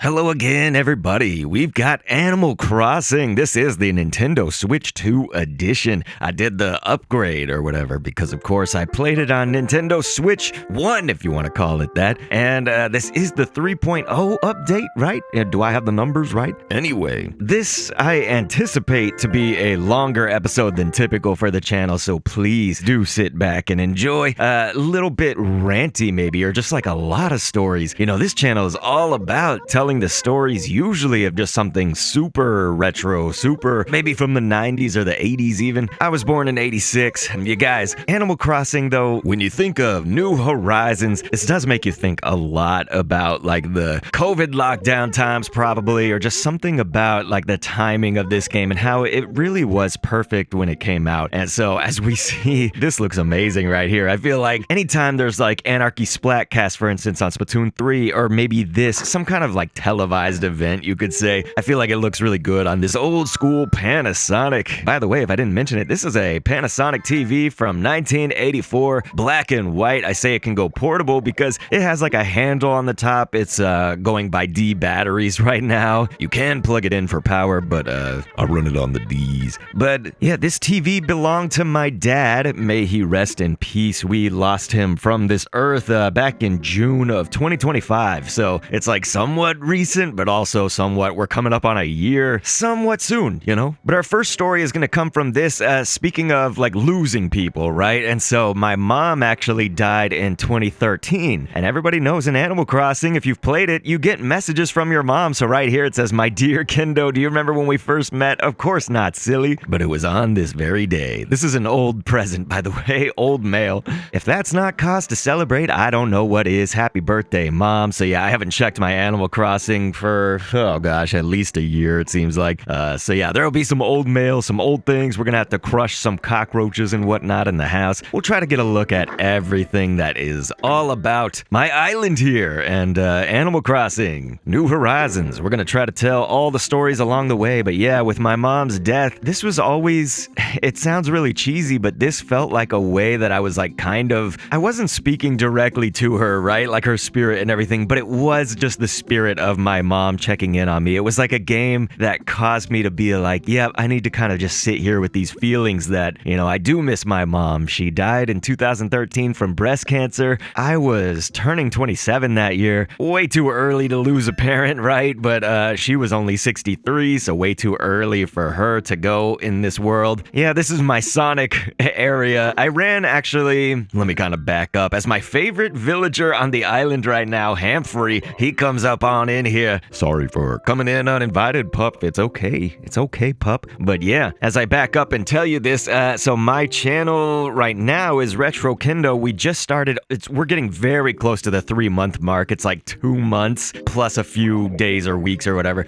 Hello again, everybody. We've got Animal Crossing. This is the Nintendo Switch 2 edition. I did the upgrade or whatever because, of course, I played it on Nintendo Switch 1, if you want to call it that. And this is the 3.0 update, right? Do I have the numbers right? Anyway, this I anticipate to be a longer episode than typical for the channel, so please do sit back and enjoy. A little bit ranty, maybe, or just like a lot of stories. You know, this channel is all about telling the stories usually of just something super retro, super maybe from the 90s or the 80s even. I was born in 86. You guys, Animal Crossing though, when you think of New Horizons, this does make you think a lot about like the COVID lockdown times probably, or just something about like the timing of this game and how it really was perfect when it came out. And so as we see, this looks amazing right here. I feel like anytime there's like Anarchy Splatcast, for instance, on Splatoon 3, or maybe this, some kind of like televised event, you could say. I feel like it looks really good on this old school Panasonic. By the way, if I didn't mention it, this is a Panasonic TV from 1984, black and white. I say it can go portable because it has like a handle on the top. It's going by D batteries right now. You can plug it in for power, but I run it on the Ds. But yeah, this TV belonged to my dad. May he rest in peace. We lost him from this earth back in June of 2025. So it's like somewhat recent, but also somewhat, we're coming up on a year somewhat soon, you know? But our first story is going to come from this, speaking of like losing people, right? And so my mom actually died in 2013, and everybody knows in Animal Crossing, if you've played it, you get messages from your mom. So right here it says, "My dear Kendo, do you remember when we first met?" Of course not, silly, but it was on this very day. This is an old present, by the way, old mail. If that's not cause to celebrate, I don't know what is. Happy birthday, Mom. So yeah, I haven't checked my Animal Crossing for, oh gosh, at least a year, it seems like. So yeah, there'll be some old mail, some old things. We're gonna have to crush some cockroaches and whatnot in the house. We'll try to get a look at everything that is all about my island here and Animal Crossing, New Horizons. We're gonna try to tell all the stories along the way, but yeah, with my mom's death, this was always, it sounds really cheesy, but this felt like a way that I was like I wasn't speaking directly to her, right? Like her spirit and everything, but it was just the spirit of my mom checking in on me. It was like a game that caused me to be like, yeah, I need to kind of just sit here with these feelings that, you know, I do miss my mom. She died in 2013 from breast cancer. I was turning 27 that year. Way too early to lose a parent, right? But she was only 63, so way too early for her to go in this world. Yeah, this is my Sonic area. I ran actually, let me kind of back up, as my favorite villager on the island right now, Humphrey. He comes up on in here. Sorry for coming in uninvited, pup. It's okay. It's okay, pup. But yeah, as I back up and tell you this, so my channel right now is Retro Kendo. We just started, we're getting very close to the 3-month mark. It's like 2 months plus a few days or weeks or whatever.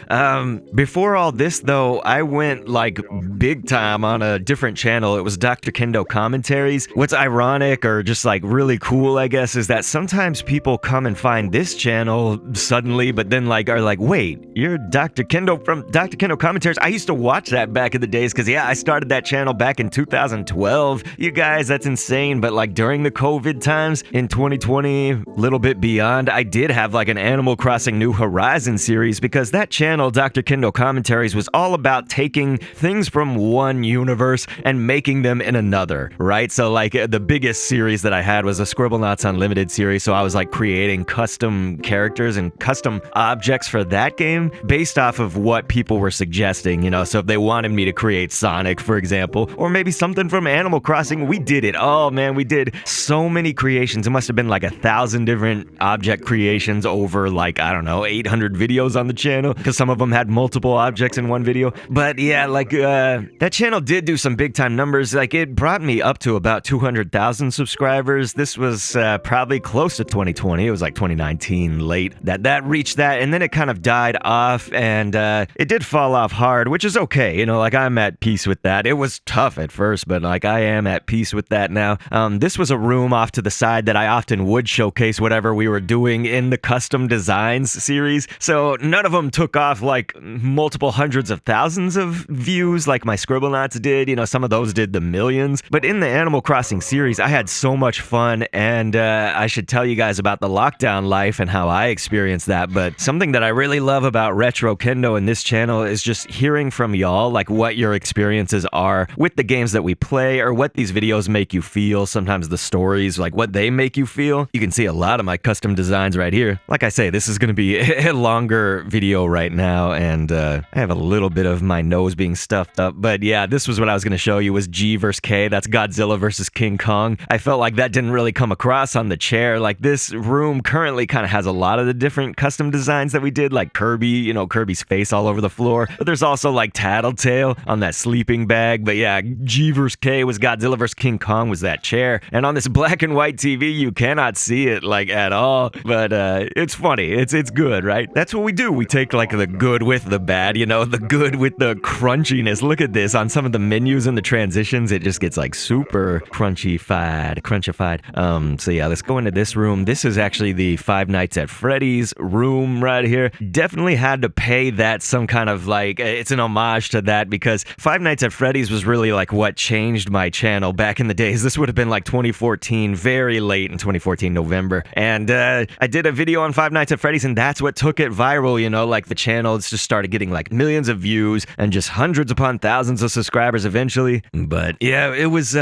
Before all this though, I went like big time on a different channel. It was Dr. Kendo Commentaries. What's ironic or just like really cool, I guess, is that sometimes people come and find this channel suddenly, but then like are like, wait, you're Dr. Kendo from Dr. Kendo Commentaries? I used to watch that back in the days because yeah, I started that channel back in 2012. You guys, that's insane. But like during the COVID times in 2020, a little bit beyond, I did have like an Animal Crossing New Horizons series because that channel, Dr. Kendo Commentaries, was all about taking things from one universe and making them in another, right? So like the biggest series that I had was a Scribblenauts Unlimited series. So I was like creating custom characters and custom objects for that game based off of what people were suggesting, you know. So if they wanted me to create Sonic, for example, or maybe something from Animal Crossing, we did it. Oh man, we did so many creations. It must have been like 1,000 different object creations over like, I don't know, 800 videos on the channel because some of them had multiple objects in one video. But yeah, like that channel did do some big time numbers. Like it brought me up to about 200,000 subscribers. This was probably close to 2020. It was like 2019 late that reached that, and then it kind of died off, and it did fall off hard, which is okay, you know, like I'm at peace with that. It was tough at first, but like I am at peace with that now. This was a room off to the side that I often would showcase whatever we were doing in the custom designs series, so none of them took off like multiple hundreds of thousands of views like my Scribblenauts did, you know, some of those did the millions, but in the Animal Crossing series, I had so much fun, and I should tell you guys about the lockdown life and how I experienced that, but Something that I really love about Retro Kendo and this channel is just hearing from y'all, like what your experiences are with the games that we play or what these videos make you feel. Sometimes the stories, like what they make you feel. You can see a lot of my custom designs right here. Like I say, this is going to be a longer video right now, and I have a little bit of my nose being stuffed up. But yeah, this was what I was going to show you was G versus K. That's Godzilla versus King Kong. I felt like that didn't really come across on the chair. Like this room currently kind of has a lot of the different custom designs that we did, like Kirby, you know, Kirby's face all over the floor. But there's also like Tattletale on that sleeping bag. But yeah, G vs. K was Godzilla vs. King Kong was that chair. And on this black and white TV, you cannot see it like at all. But it's funny. It's good, right? That's what we do. We take like the good with the bad, you know, the good with the crunchiness. Look at this. On some of the menus and the transitions, it just gets like super crunchified. So yeah, let's go into this room. This is actually the Five Nights at Freddy's room right here. Definitely had to pay that some kind of like, it's an homage to that because Five Nights at Freddy's was really like what changed my channel back in the days. This would have been like 2014, very late in 2014, November. And I did a video on Five Nights at Freddy's and that's what took it viral, you know, like the channel just started getting like millions of views and just hundreds upon thousands of subscribers eventually. But yeah, it was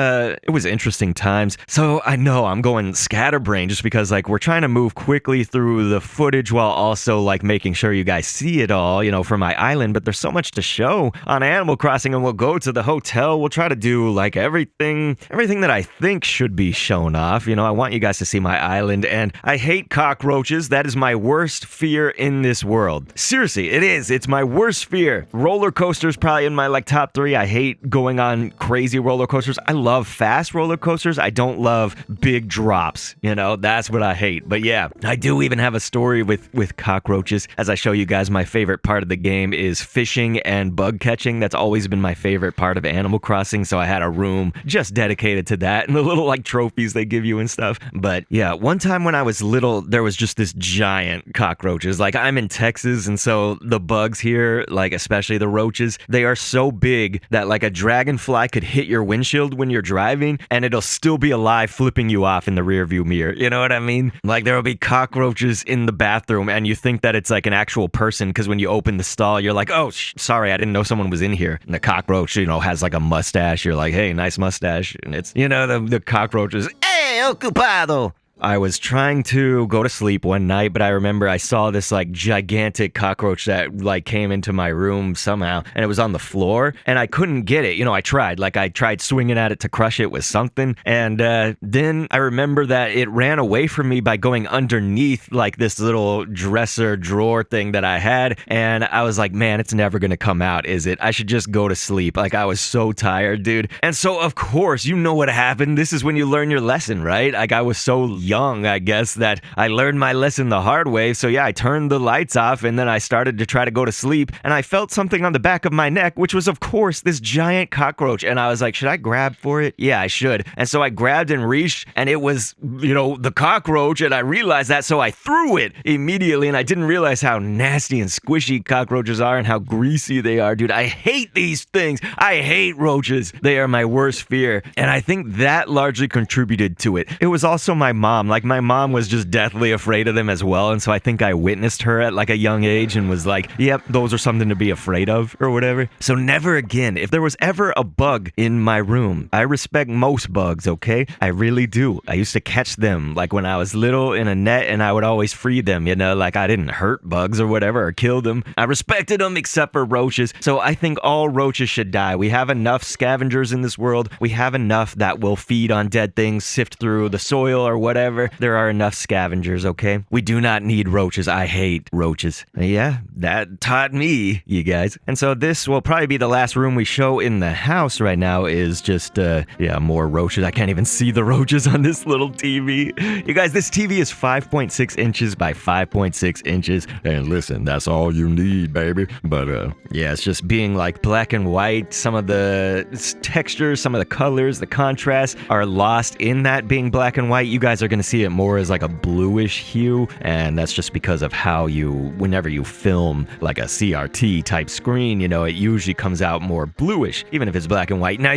interesting times. So I know I'm going scatterbrain just because like we're trying to move quickly through the footage while also like making sure you guys see it all, you know, for my island. But there's so much to show on Animal Crossing, and we'll go to the hotel. We'll try to do like everything that I think should be shown off. You know, I want you guys to see my island, and I hate cockroaches. That is my worst fear in this world. Seriously, it is. It's my worst fear. Roller coasters probably in my like top 3. I hate going on crazy roller coasters. I love fast roller coasters. I don't love big drops. You know, that's what I hate. But yeah, I do even have a story with cockroaches. As I show you guys, my favorite part of the game is fishing and bug catching. That's always been my favorite part of Animal Crossing. So I had a room just dedicated to that and the little like trophies they give you and stuff. But yeah, one time when I was little, there was just this giant cockroaches. Like I'm in Texas, and so the bugs here, like especially the roaches, they are so big that like a dragonfly could hit your windshield when you're driving and it'll still be alive flipping you off in the rearview mirror. You know what I mean? Like there will be cockroaches in the bathroom and you think that it's like an actual person because when you open the stall, you're like, oh, sorry, I didn't know someone was in here. And the cockroach, you know, has like a mustache. You're like, hey, nice mustache. And it's, you know, the cockroaches, hey, ocupado. I was trying to go to sleep one night, but I remember I saw this like gigantic cockroach that like came into my room somehow, and it was on the floor, and I couldn't get it. You know, I tried swinging at it to crush it with something, and then I remember that it ran away from me by going underneath like this little dresser drawer thing that I had, and I was like, man, it's never gonna come out, is it? I should just go to sleep. Like I was so tired, dude. And so of course, you know what happened. This is when you learn your lesson, right? Like I was so young, I guess, that I learned my lesson the hard way. So yeah, I turned the lights off and then I started to try to go to sleep, and I felt something on the back of my neck, which was of course this giant cockroach. And I was like, should I grab for it? Yeah, I should. And so I grabbed and reached, and it was, you know, the cockroach, and I realized that, so I threw it immediately, and I didn't realize how nasty and squishy cockroaches are and how greasy they are, dude. I hate these things. I hate roaches. They are my worst fear. And I think that largely contributed to it. It was also my mom. Like my mom was just deathly afraid of them as well, and so I think I witnessed her at like a young age and was like, yep, those are something to be afraid of or whatever. So never again. If there was ever a bug in my room, I respect most bugs, okay? I really do. I used to catch them like when I was little in a net, and I would always free them, you know, like I didn't hurt bugs or whatever or kill them. I respected them except for roaches. So I think all roaches should die. We have enough scavengers in this world. We have enough that will feed on dead things, sift through the soil or whatever. There are enough scavengers, okay? We do not need roaches. I hate roaches. Yeah, that taught me, you guys. And so this will probably be the last room we show in the house right now is just, yeah, more roaches. I can't even see the roaches on this little TV. You guys, this TV is 5.6 inches by 5.6 inches. And listen, that's all you need, baby. But, yeah, it's just being like black and white. Some of the textures, some of the colors, the contrast are lost in that being black and white. You guys are going to see it more as like a bluish hue, and that's just because of how whenever you film like a CRT type screen, it usually comes out more bluish, even if it's black and white. Now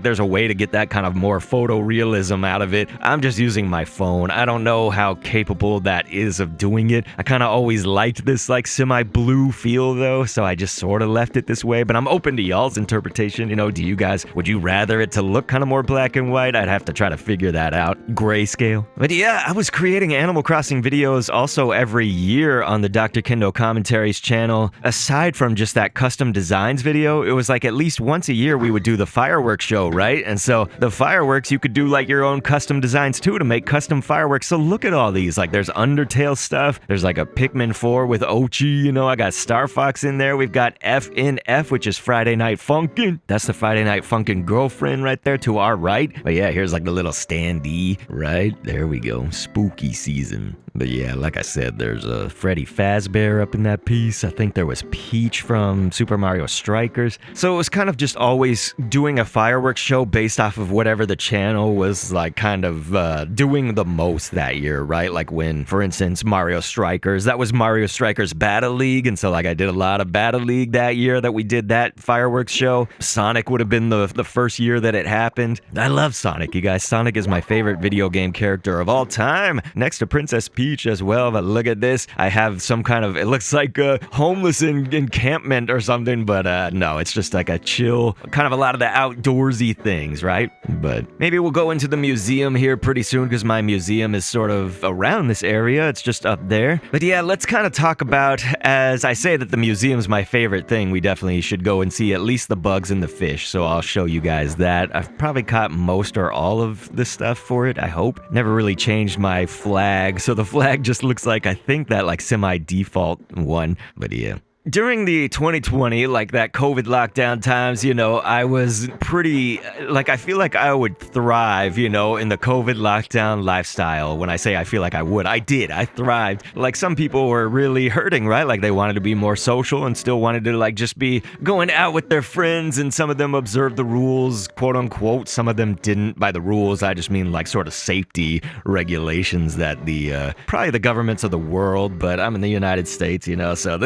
there's a way to get that kind of more photorealism out of it. I'm just using my phone. I don't know how capable that is of doing it. I kind of always liked this like semi-blue feel though, so I just sort of left it this way, but I'm open to y'all's interpretation. Would you rather it to look kind of more black and white? I'd have to try to figure that out. Grayscale. But yeah, I was creating Animal Crossing videos also every year on the Dr. Kendo Commentaries channel. Aside from just that custom designs video, it was like at least once a year we would do the fireworks show, right? And so the fireworks, you could do like your own custom designs too to make custom fireworks. So look at all these. Like there's Undertale stuff. There's like a Pikmin 4 with Ochi, I got Star Fox in there. We've got FNF, which is Friday Night Funkin'. That's the Friday Night Funkin' girlfriend right there to our right. But yeah, here's like the little standee, right? There we go. Spooky season. But yeah, like I said, there's a Freddy Fazbear up in that piece. I think there was Peach from Super Mario Strikers. So it was kind of just always doing a fireworks show based off of whatever the channel was like kind of doing the most that year, right? Like when, for instance, Mario Strikers, that was Mario Strikers Battle League. And so like I did a lot of Battle League that year that we did that fireworks show. Sonic would have been the first year that it happened. I love Sonic, you guys. Sonic is my favorite video game character of all time, next to Princess Peach as well. But look at this. I have some kind of, it looks like a homeless encampment or something, but no, it's just like a chill, kind of a lot of the outdoorsy things, right? But maybe we'll go into the museum here pretty soon because my museum is sort of around this area. It's just up there. But yeah, let's kind of talk about, as I say that the museum's my favorite thing, we definitely should go and see at least the bugs and the fish. So I'll show you guys that. I've probably caught most or all of the stuff for it, I hope. Never really changed my flag. So the flag just looks like, I think that like semi-default one, but yeah. During the 2020, like that COVID lockdown times, I was pretty, like, I feel like I would thrive, in the COVID lockdown lifestyle. When I say I feel like I would, I did. I thrived. Like some people were really hurting, right? Like they wanted to be more social and still wanted to like just be going out with their friends, and some of them observed the rules, quote unquote. Some of them didn't. By the rules, I just mean like sort of safety regulations that probably the governments of the world, but I'm in the United States, so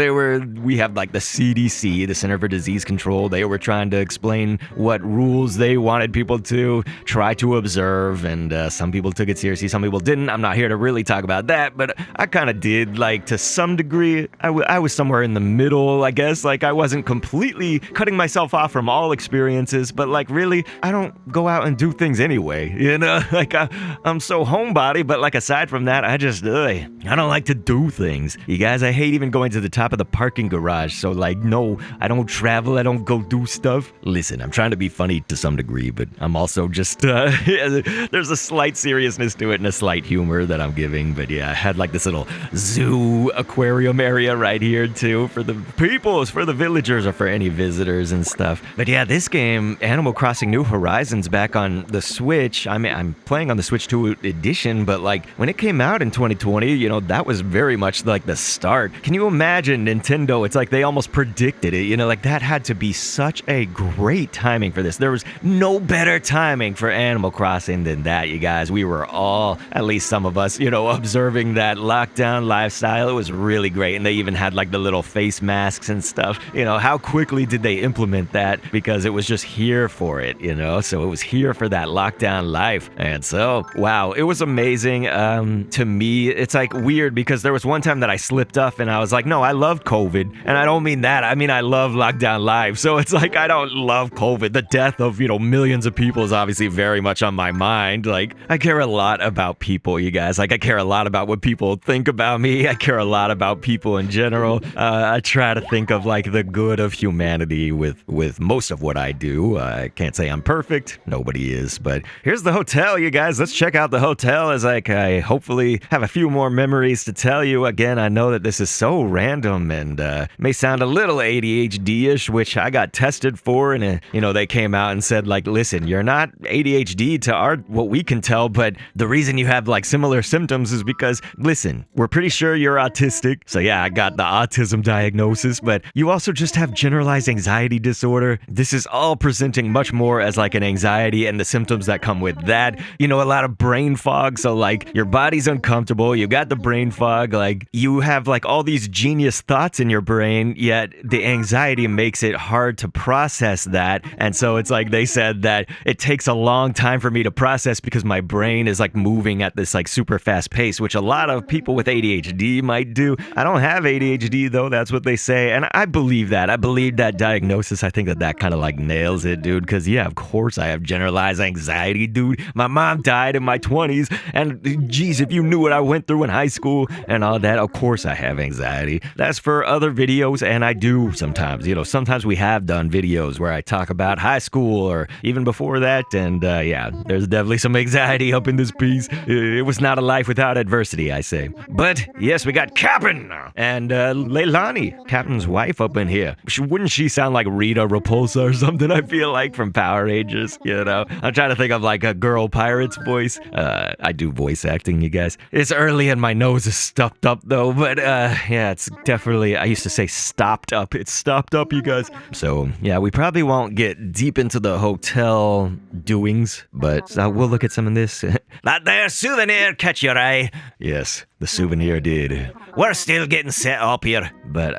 we have like the CDC, the Center for Disease Control. They were trying to explain what rules they wanted people to try to observe, and some people took it seriously, some people didn't. I'm not here to really talk about that, but I kind of did, like, to some degree. I was somewhere in the middle, I guess. Like, I wasn't completely cutting myself off from all experiences, but like, really, I don't go out and do things anyway, like I'm so homebody, but like, aside from that, I don't like to do things. You guys, I hate even going to the top of the parking garage. So like, no, I don't travel. I don't go do stuff. Listen, I'm trying to be funny to some degree, but I'm also just, there's a slight seriousness to it and a slight humor that I'm giving. But yeah, I had like this little zoo aquarium area right here too for the peoples, for the villagers, or for any visitors and stuff. But yeah, this game, Animal Crossing New Horizons, back on the Switch. I mean, I'm playing on the Switch 2 edition, but like when it came out in 2020, that was very much like the start. Can you imagine Nintendo? It's like they almost predicted it, like that had to be such a great timing for this. There was no better timing for Animal Crossing than that, you guys. We were all, at least some of us, observing that lockdown lifestyle. It was really great. And they even had like the little face masks and stuff. How quickly did they implement that? Because it was just here for it, so it was here for that lockdown life. And so, wow, it was amazing. To me, it's like weird because there was one time that I slipped up and I was like, no, I love COVID. And I don't mean that. I mean, I love lockdown life. So it's like, I don't love COVID. The death of, millions of people is obviously very much on my mind. Like, I care a lot about people, you guys. Like, I care a lot about what people think about me. I care a lot about people in general. I try to think of like the good of humanity with most of what I do. I can't say I'm perfect. Nobody is. But here's the hotel, you guys. Let's check out the hotel as I hopefully have a few more memories to tell you. Again, I know that this is so random and may sound a little ADHD-ish, which I got tested for, and they came out and said, like, listen, you're not ADHD to what we can tell, but the reason you have like similar symptoms is because, listen, we're pretty sure you're autistic. So yeah, I got the autism diagnosis, but you also just have generalized anxiety disorder. This is all presenting much more as like an anxiety and the symptoms that come with that. A lot of brain fog. So like your body's uncomfortable, you got the brain fog, like you have like all these genius thoughts in your brain, yet the anxiety makes it hard to process that. And so it's like they said that it takes a long time for me to process because my brain is like moving at this like super fast pace, which a lot of people with ADHD might do. I don't have ADHD though, that's what they say. And I believe that. I believe that diagnosis. I think that kind of like nails it, dude. Because yeah, of course I have generalized anxiety, dude. My mom died in my 20s. And geez, if you knew what I went through in high school and all that, of course I have anxiety. That's for other videos. And I do sometimes, sometimes we have done videos where I talk about high school or even before that. And yeah, there's definitely some anxiety up in this piece. It was not a life without adversity, I say. But yes, we got Captain and Leilani, Captain's wife, up in here. Wouldn't she sound like Rita Repulsa or something? I feel like from Power Rangers, I'm trying to think of like a girl pirate's voice. I do voice acting, you guys. It's early and my nose is stuffed up though, but yeah, it's definitely, I used to say stopped up. It's stopped up, you guys. So yeah, we probably won't get deep into the hotel doings, but we'll look at some of this. That there souvenir catch your eye. Yes, the souvenir did. We're still getting set up here. But,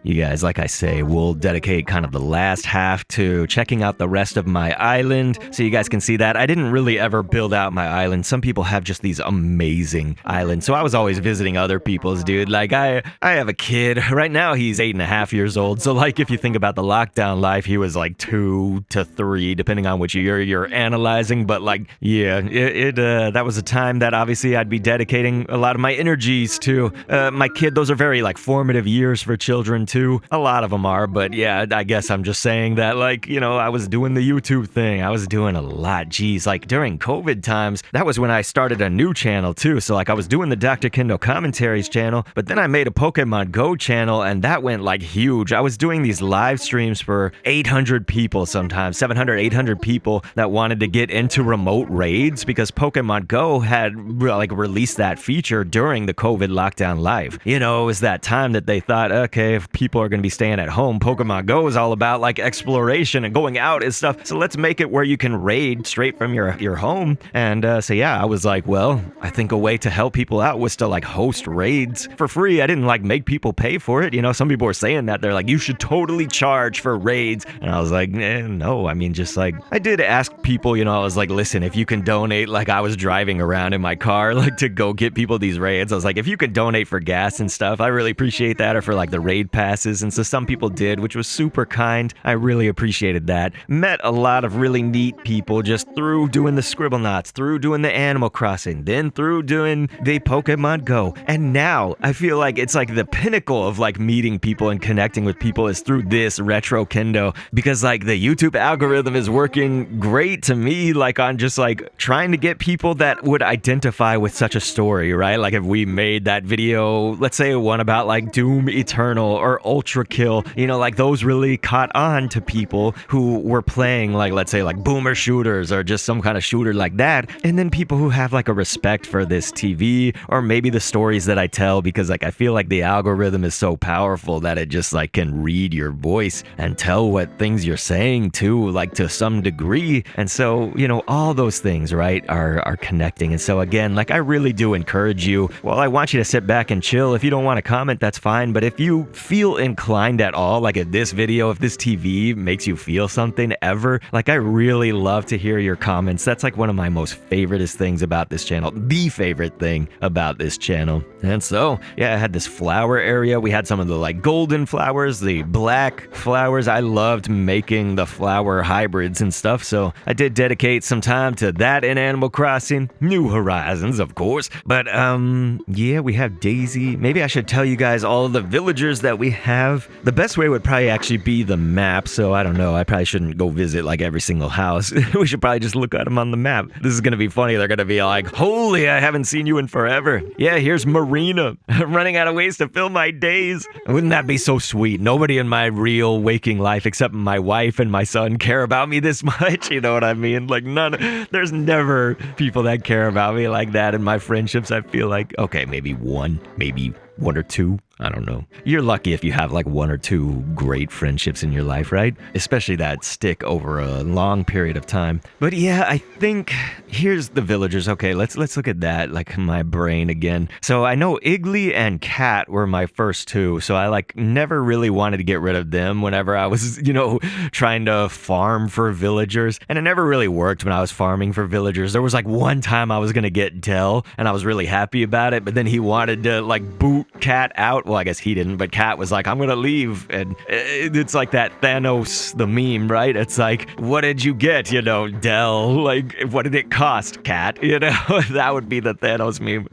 you guys, like I say, we'll dedicate kind of the last half to checking out the rest of my island so you guys can see that. I didn't really ever build out my island. Some people have just these amazing islands. So I was always visiting other people's, dude. Like, I have a kid. Right now, he's 8.5 years old. So, like, if you think about the lockdown life, he was like 2 to 3, depending on which year you're analyzing. But, like, yeah, that was a time that obviously I'd be dedicating a lot of my energies to. My kid, those are very, like, formative years for children, too. A lot of them are, but yeah, I guess I'm just saying that, like, I was doing the YouTube thing. I was doing a lot. Geez, like, during COVID times, that was when I started a new channel, too. So, like, I was doing the Dr. Kendo Commentaries channel, but then I made a Pokemon Go channel, and that went, like, huge. I was doing these live streams for 800 people sometimes, 700, 800 people that wanted to get into remote raids because Pokemon Go had, like, released that feature during the COVID lockdown live. It was that time that they thought, okay, if people are going to be staying at home, Pokemon Go is all about like exploration and going out and stuff. So let's make it where you can raid straight from your home. And so yeah, I was like, well, I think a way to help people out was to like host raids for free. I didn't like make people pay for it. Some people were saying that. They're like, you should totally charge for raids. And I was like, no, I mean, just like, I did ask people, I was like, listen, if you can donate, like I was driving around in my car, like to go get people these raids. I was like, if you could donate for gas and stuff, I really appreciate that, or for like the raid passes. And so some people did, which was super kind. I really appreciated that. Met a lot of really neat people just through doing the Scribblenauts, through doing the Animal Crossing, then through doing the Pokemon Go. And now I feel like it's like the pinnacle of like meeting people and connecting with people is through this Retro Kendo, because like the YouTube algorithm is working great to me, like on just like trying to get people that would identify with such a story, right? Like if we made that video, let's say one about like Doom Eternal or Ultra Kill, like those really caught on to people who were playing like, let's say like boomer shooters or just some kind of shooter like that. And then people who have like a respect for this TV or maybe the stories that I tell, because like I feel like the algorithm is so powerful that it just like can read your voice and tell what things you're saying too, like to some degree. And so, all those things, right, are connecting. And so again, like I really do encourage you, well, I want you to sit back and chill. If you don't want to comment, that's fine. But if you feel inclined at all, like if this video, if this TV makes you feel something ever, like I really love to hear your comments. That's like one of my most favoriteest things about this channel, the favorite thing about this channel. And so, yeah, I had this flower area. We had some of the like golden flowers, the black flowers. I loved making the flower hybrids and stuff. So I did dedicate some time to that in Animal Crossing. New Horizons, of course. But, yeah, we have Daisy. Maybe I should tell you guys all of the villagers that we have. The best way would probably actually be the map. So I don't know. I probably shouldn't go visit like every single house. We should probably just look at them on the map. This is going to be funny. They're going to be like, holy, I haven't seen you in forever. Yeah, here's Marina. I'm running out of ways to fill my days. friendships. Wouldn't that be so sweet? Nobody in my real waking life except my wife and my son care about me this much. You know what I mean? Like there's never people that care about me like that in my friendships. I feel like, okay, maybe one or two. I don't know. You're lucky if you have like one or two great friendships in your life, right? Especially that stick over a long period of time. But yeah, I think here's the villagers. Okay, let's look at that, like my brain again. So I know Iggly and Cat were my first two. So I like never really wanted to get rid of them whenever I was, trying to farm for villagers. And it never really worked when I was farming for villagers. There was like one time I was going to get Dell and I was really happy about it. But then he wanted to like boot Cat out. Well, I guess he didn't, but Cat was like, I'm gonna leave. And it's like that Thanos, the meme, right? It's like, what did you get, Dell? Like, what did it cost, Cat? That would be the Thanos meme.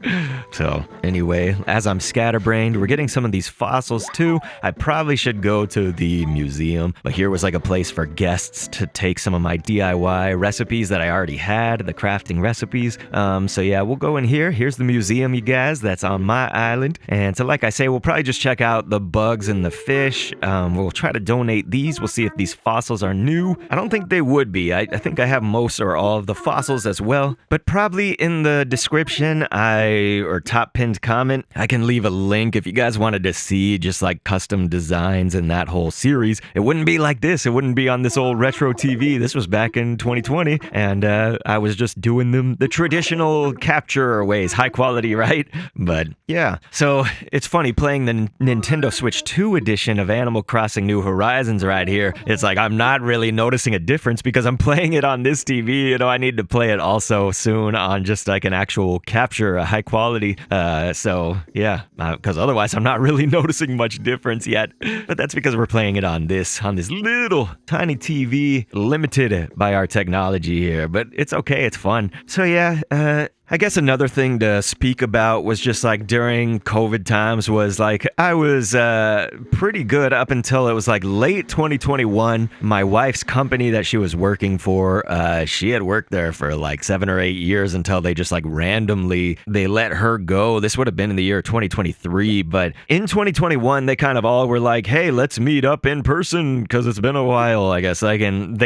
So anyway, as I'm scatterbrained, we're getting some of these fossils too. I probably should go to the museum, but here was like a place for guests to take some of my DIY recipes that I already had, the crafting recipes. So yeah, we'll go in here. Here's the museum, you guys, that's on my island. And so like I say, we'll probably just check out the bugs and the fish. We'll try to donate these. We'll see if these fossils are new. I don't think they would be. I think I have most or all of the fossils as well. But probably in the description, or top pinned comment, I can leave a link if you guys wanted to see just like custom designs in that whole series. It wouldn't be like this. It wouldn't be on this old retro TV. This was back in 2020. And I was just doing them the traditional capture ways. High quality, right? But yeah. So it's funny playing the Nintendo Switch 2 edition of Animal Crossing New Horizons right here. It's like I'm not really noticing a difference because I'm playing it on this TV. I need to play it also soon on just like an actual capture, a high quality. So yeah, because otherwise I'm not really noticing much difference yet. But that's because we're playing it on this little tiny TV, limited by our technology here. But it's okay, it's fun. So yeah, I guess another thing to speak about was just like during COVID times was like I was pretty good up until it was like late 2021. My wife's company that she was working for, she had worked there for like 7 or 8 years until they just like randomly, they let her go. This would have been in the year 2023, but in 2021, they kind of all were like, hey, let's meet up in person because it's been a while, I guess. Like, and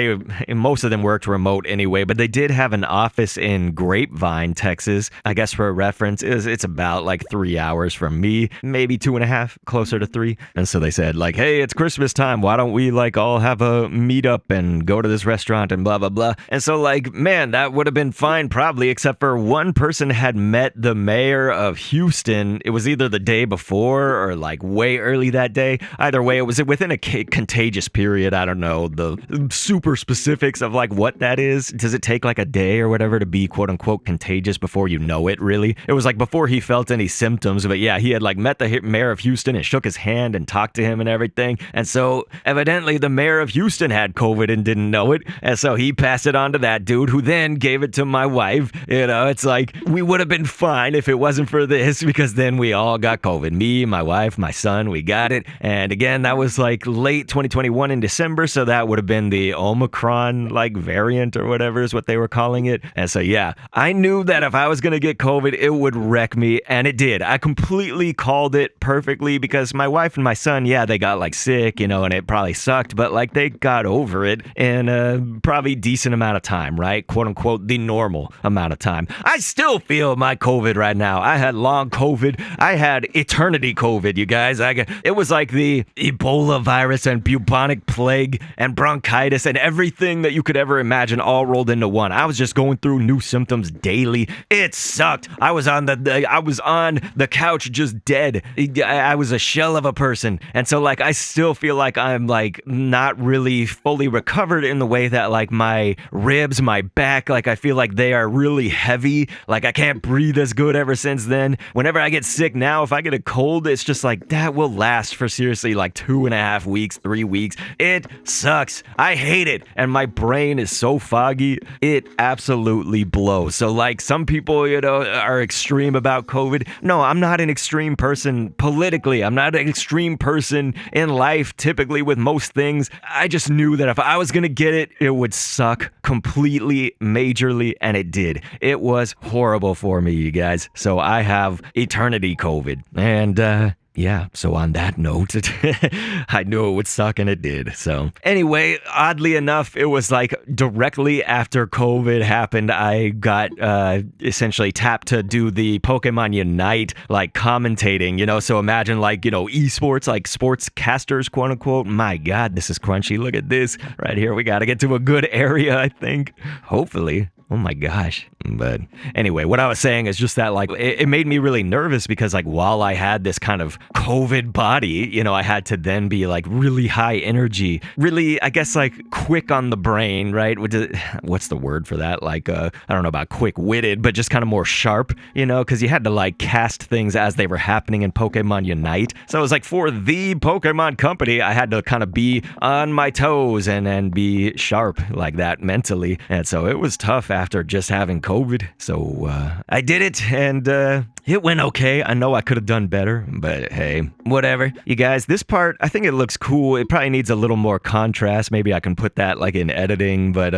most of them worked remote anyway, but they did have an office in Grapevine, Texas. I guess for a reference, it's about like 3 hours from me, maybe 2.5, closer to 3. And so they said like, hey, it's Christmas time. Why don't we like all have a meetup and go to this restaurant and blah, blah, blah. And so like, man, that would have been fine probably, except for one person had met the mayor of Houston. It was either the day before or like way early that day. Either way, it was within a contagious period. I don't know the super specifics of like what that is. Does it take like a day or whatever to be quote unquote contagious before you know it, really? It was like before he felt any symptoms, but yeah, he had like met the mayor of Houston and shook his hand and talked to him and everything. And so evidently the mayor of Houston had COVID and didn't know it. And so he passed it on to that dude who then gave it to my wife. It's like we would have been fine if it wasn't for this, because then we all got COVID. Me, my wife, my son, we got it. And again, that was like late 2021 in December. So that would have been the Omicron like variant or whatever is what they were calling it. And so yeah, I knew that if I was going to get COVID, it would wreck me. And it did. I completely called it perfectly because my wife and my son, yeah, they got like sick, and it probably sucked, but like they got over it in a probably decent amount of time, right? Quote unquote, the normal amount of time. I still feel my COVID right now. I had long COVID. I had eternity COVID, you guys. It was like the Ebola virus and bubonic plague and bronchitis and everything that you could ever imagine all rolled into one. I was just going through new symptoms daily. It sucked. I was on the couch just dead. I was a shell of a person. And so like I still feel like I'm like not really fully recovered in the way that like my ribs, my back, like I feel like they are really heavy. Like I can't breathe as good ever since then. Whenever I get sick now, if I get a cold, it's just like that will last for seriously like 2.5 weeks, 3 weeks. It sucks. I hate it. And my brain is so foggy. It absolutely blows. So like some people, are extreme about COVID. No, I'm not an extreme person politically. I'm not an extreme person in life, typically with most things. I just knew that if I was going to get it, it would suck completely, majorly, and it did. It was horrible for me, you guys. So I have eternity COVID. And, yeah, so on that note, I knew it would suck and it did. So anyway, oddly enough, it was like directly after COVID happened, I got essentially tapped to do the Pokemon Unite, like commentating, so imagine like, esports, like sports casters, quote unquote. My God, this is crunchy. Look at this right here. We got to get to a good area, I think. Hopefully. Oh my gosh. But anyway, what I was saying is just that like it made me really nervous because like while I had this kind of COVID body, I had to then be like really high energy, really, I guess like quick on the brain, right? What's the word for that? Like, I don't know about quick witted, but just kind of more sharp, because you had to like cast things as they were happening in Pokemon Unite. So it was like for the Pokemon company, I had to kind of be on my toes and be sharp like that mentally. And so it was tough after just having COVID. So I did it and it went okay. I know I could have done better, but hey, whatever. You guys, this part, I think it looks cool. It probably needs a little more contrast. Maybe I can put that like in editing, but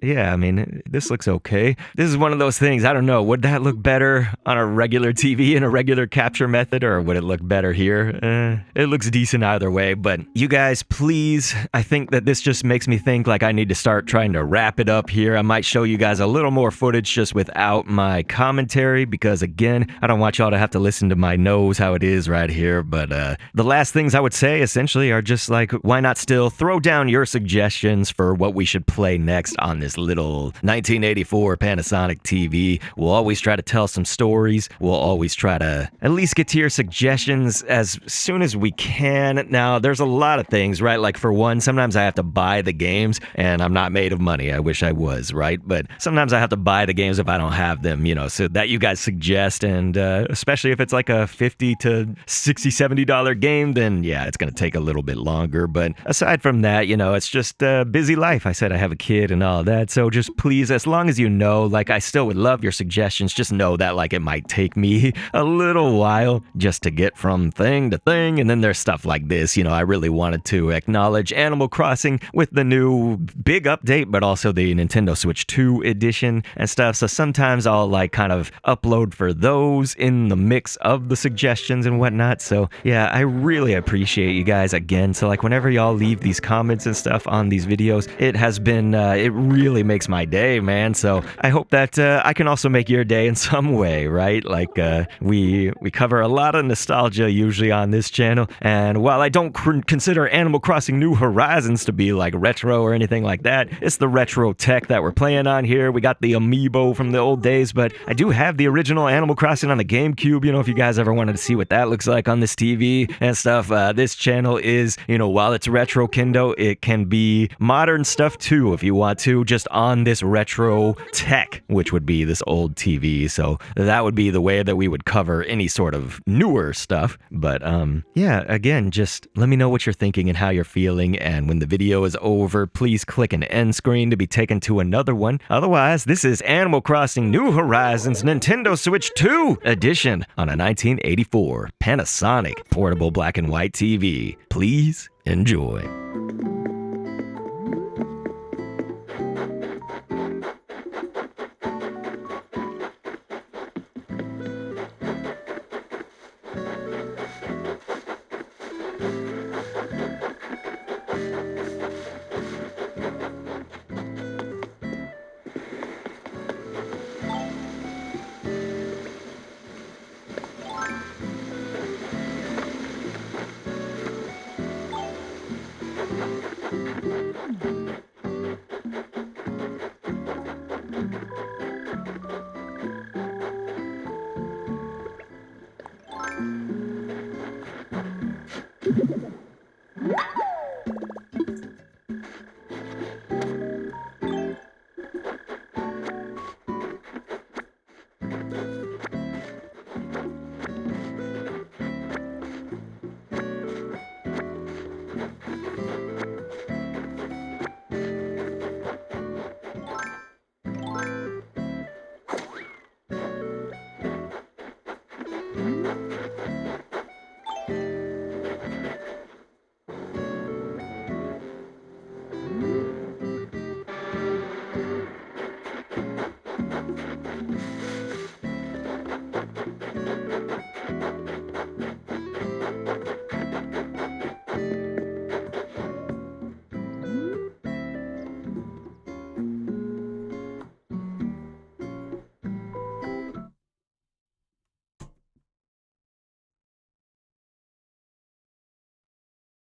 yeah, I mean, this looks okay. This is one of those things, I don't know, would that look better on a regular TV in a regular capture method, or would it look better here? It looks decent either way, but you guys, please, I think that this just makes me think like I need to start trying to wrap it up here. I might show you guys a little more footage just without my commentary because again, I don't want y'all to have to listen to my nose how it is right here, but the last things I would say essentially are just like, why not still throw down your suggestions for what we should play next on this little 1984 Panasonic TV. We'll always try to tell some stories. We'll always try to at least get to your suggestions as soon as we can. Now, there's a lot of things, right? Like for one, sometimes I have to buy the games and I'm not made of money. I wish I was, right? But sometimes I have to buy the games if I don't have them, so that you guys suggest, and especially if it's like a $50 to $60, $70 game, then yeah, it's going to take a little bit longer. But aside from that, it's just a busy life. I said I have a kid and all that. So just please, as long as like I still would love your suggestions, just know that like it might take me a little while just to get from thing to thing. And then there's stuff like this, I really wanted to acknowledge Animal Crossing with the new big update, but also the Nintendo Switch 2 edition and stuff. So sometimes I'll like kind of upload for those in the mix of the suggestions and whatnot. So yeah, I really appreciate you guys again. So like whenever y'all leave these comments and stuff on these videos, it has been, it really makes my day, man. So I hope that I can also make your day in some way, right? Like we cover a lot of nostalgia usually on this channel. And while I don't consider Animal Crossing New Horizons to be like retro or anything like that, it's the retro tech that we're playing on here. We got the amiibo from the old days, but I do have the original Animal Crossing on the GameCube, if you guys ever wanted to see what that looks like on this TV and stuff. This channel is, while it's retro Kendo, it can be modern stuff too if you want to, just on this retro tech, which would be this old TV. So that would be the way that we would cover any sort of newer stuff. But yeah, again, just let me know what you're thinking and how you're feeling. And when the video is over, please click an end screen to be taken to another one. Otherwise, this is Animal Crossing New Horizons Nintendo Switch 2 edition on a 1984 Panasonic portable black and white TV. Please enjoy.